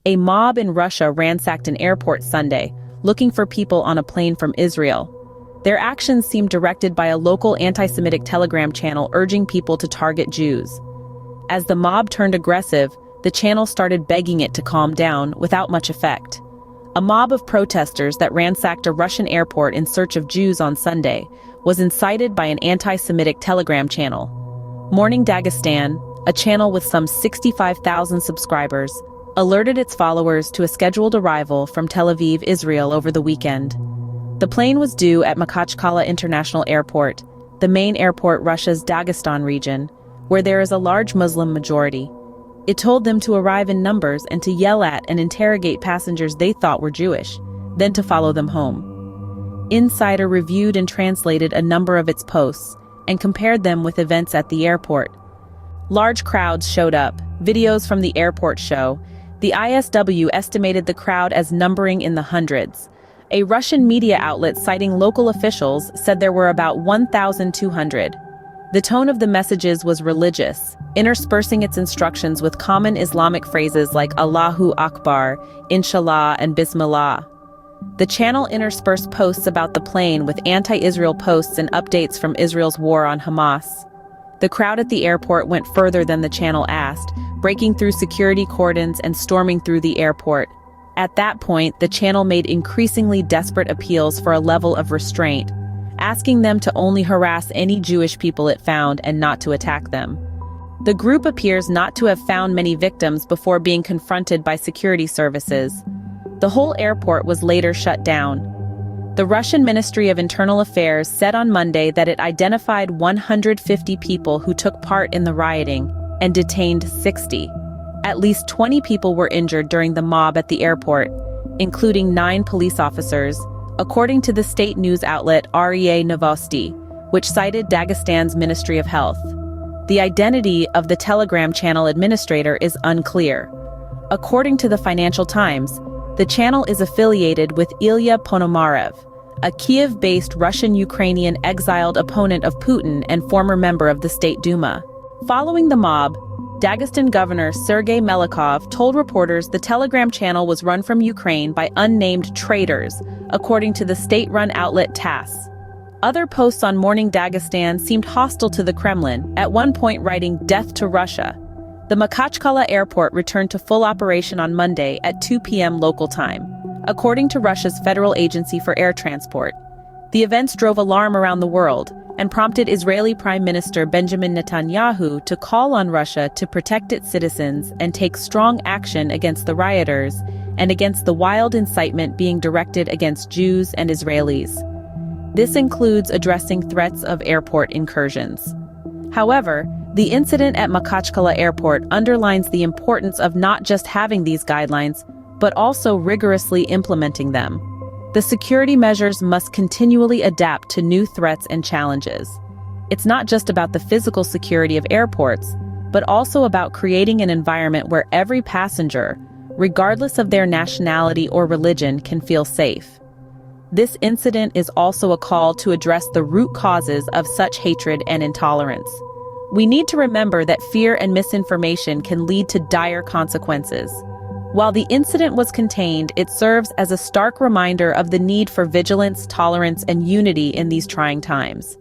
A mob in Russia ransacked an airport Sunday, looking for people on a plane from Israel. Their actions seemed directed by a local anti-Semitic Telegram channel urging people to target Jews. As the mob turned aggressive, the channel started begging it to calm down, without much effect. A mob of protesters that ransacked a Russian airport in search of Jews on Sunday was incited by an anti-Semitic Telegram channel. Morning Dagestan, a channel with some 65,000 subscribers, alerted its followers to a scheduled arrival from Tel Aviv, Israel over the weekend. The plane was due at Makhachkala International Airport, the main airport Russia's Dagestan region, where there is a large Muslim majority. It told them to arrive in numbers and to yell at and interrogate passengers they thought were Jewish, then to follow them home. Insider reviewed and translated a number of its posts and compared them with events at the airport. Large crowds showed up. Videos from the airport show. The ISW estimated the crowd as numbering in the hundreds. A Russian media outlet citing local officials said there were about 1,200. The tone of the messages was religious, interspersing its instructions with common Islamic phrases like Allahu Akbar, Inshallah, and Bismillah. The channel interspersed posts about the plane with anti-Israel posts and updates from Israel's war on Hamas. The crowd at the airport went further than the channel asked, breaking through security cordons and storming through the airport. At that point, the channel made increasingly desperate appeals for a level of restraint, asking them to only harass any Jewish people it found and not to attack them. The group appears not to have found many victims before being confronted by security services. The whole airport was later shut down. The Russian Ministry of Internal Affairs said on Monday that it identified 150 people who took part in the rioting and detained 60. At least 20 people were injured during the mob at the airport, including 9 police officers, according to the state news outlet REA Novosti, which cited Dagestan's Ministry of Health. The identity of the Telegram channel administrator is unclear. According to the Financial Times, the channel is affiliated with Ilya Ponomarev, a Kiev-based Russian-Ukrainian exiled opponent of Putin and former member of the State Duma. Following the mob, Dagestan Governor Sergei Melikov told reporters the Telegram channel was run from Ukraine by unnamed traitors, according to the state-run outlet TASS. Other posts on Morning Dagestan seemed hostile to the Kremlin, at one point writing "Death to Russia." The Makhachkala airport returned to full operation on Monday at 2 p.m. local time, according to Russia's Federal Agency for Air Transport. The events drove alarm around the world and prompted Israeli Prime Minister Benjamin Netanyahu to call on Russia to protect its citizens and take strong action against the rioters and against the wild incitement being directed against Jews and Israelis. This includes addressing threats of airport incursions. However, the incident at Makhachkala Airport underlines the importance of not just having these guidelines, but also rigorously implementing them. The security measures must continually adapt to new threats and challenges. It's not just about the physical security of airports, but also about creating an environment where every passenger, regardless of their nationality or religion, can feel safe. This incident is also a call to address the root causes of such hatred and intolerance. We need to remember that fear and misinformation can lead to dire consequences. While the incident was contained, it serves as a stark reminder of the need for vigilance, tolerance, and unity in these trying times.